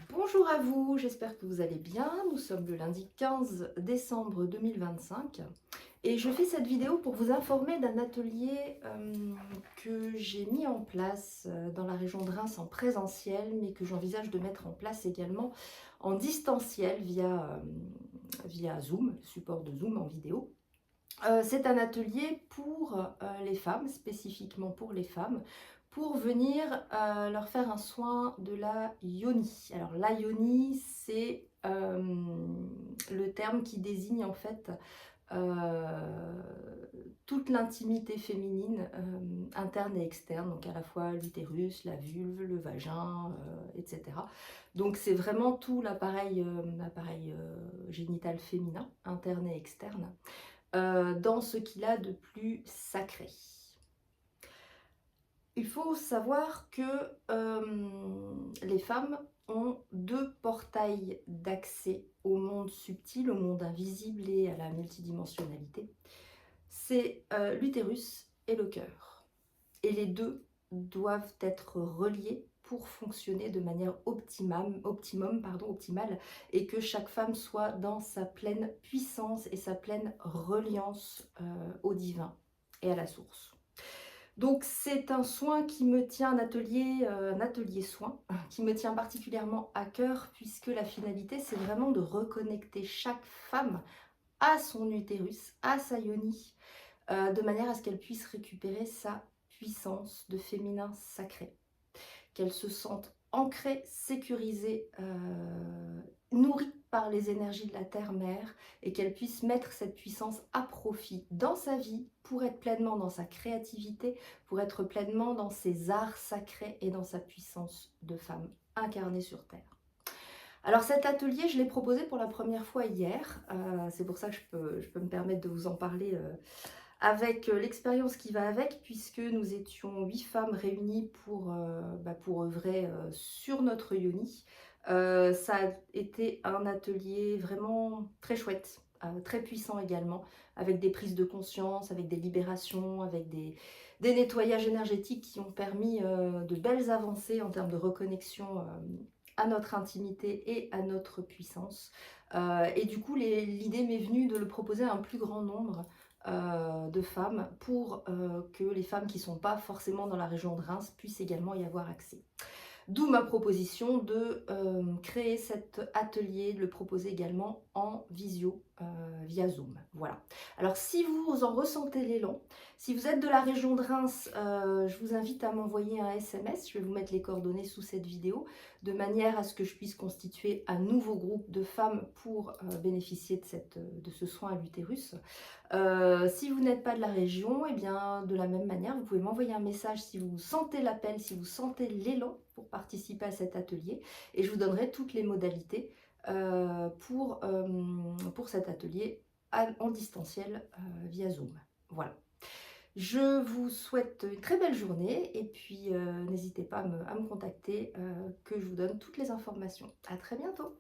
Bonjour à vous, j'espère que vous allez bien. Nous sommes le lundi 15 décembre 2025 et je fais cette vidéo pour vous informer d'un atelier que j'ai mis en place dans la région de Reims en présentiel, mais que j'envisage de mettre en place également en distanciel via Zoom, le support de Zoom en vidéo. C'est un atelier pour les femmes, spécifiquement pour les femmes, pour venir leur faire un soin de la yoni. Alors la yoni, c'est le terme qui désigne en fait euh, toute l'intimité féminine interne et externe, donc à la fois l'utérus, la vulve, le vagin, etc. Donc c'est vraiment tout l'appareil génital féminin, interne et externe dans ce qu'il a de plus sacré. Il faut savoir que les femmes ont deux portails d'accès au monde subtil, au monde invisible et à la multidimensionnalité. C'est l'utérus et le cœur. Et les deux doivent être reliés pour fonctionner de manière optimale, et que chaque femme soit dans sa pleine puissance et sa pleine reliance au divin et à la source. Donc c'est un soin qui me tient, un atelier soin, qui me tient particulièrement à cœur, puisque la finalité c'est vraiment de reconnecter chaque femme à son utérus, à sa yoni, de manière à ce qu'elle puisse récupérer sa puissance de féminin sacré, qu'elle se sente ancrée, sécurisée, nourrie par les énergies de la terre-mère, et qu'elle puisse mettre cette puissance à profit dans sa vie pour être pleinement dans sa créativité, pour être pleinement dans ses arts sacrés et dans sa puissance de femme incarnée sur terre. Alors cet atelier, je l'ai proposé pour la première fois hier, c'est pour ça que je peux me permettre de vous en parler avec l'expérience qui va avec, puisque nous étions 8 femmes réunies pour œuvrer sur notre yoni. Ça a été un atelier vraiment très chouette, très puissant également, avec des prises de conscience, avec des libérations, avec des nettoyages énergétiques qui ont permis de belles avancées en termes de reconnexion à notre intimité et à notre puissance. Et du coup, l'idée m'est venue de le proposer à un plus grand nombre de femmes pour que les femmes qui ne sont pas forcément dans la région de Reims puissent également y avoir accès. D'où ma proposition de créer cet atelier, de le proposer également en visio via Zoom. Voilà. Alors si vous en ressentez l'élan, si vous êtes de la région de Reims, je vous invite à m'envoyer un SMS. Je vais vous mettre les coordonnées sous cette vidéo, de manière à ce que je puisse constituer un nouveau groupe de femmes pour bénéficier de ce soin à l'utérus. Si vous n'êtes pas de la région, et bien de la même manière, vous pouvez m'envoyer un message si vous sentez l'appel, si vous sentez l'élan pour participer à cet atelier, et je vous donnerai toutes les modalités pour cet atelier en distanciel via Zoom. Voilà. Je vous souhaite une très belle journée, et puis n'hésitez pas à me contacter, que je vous donne toutes les informations. À très bientôt.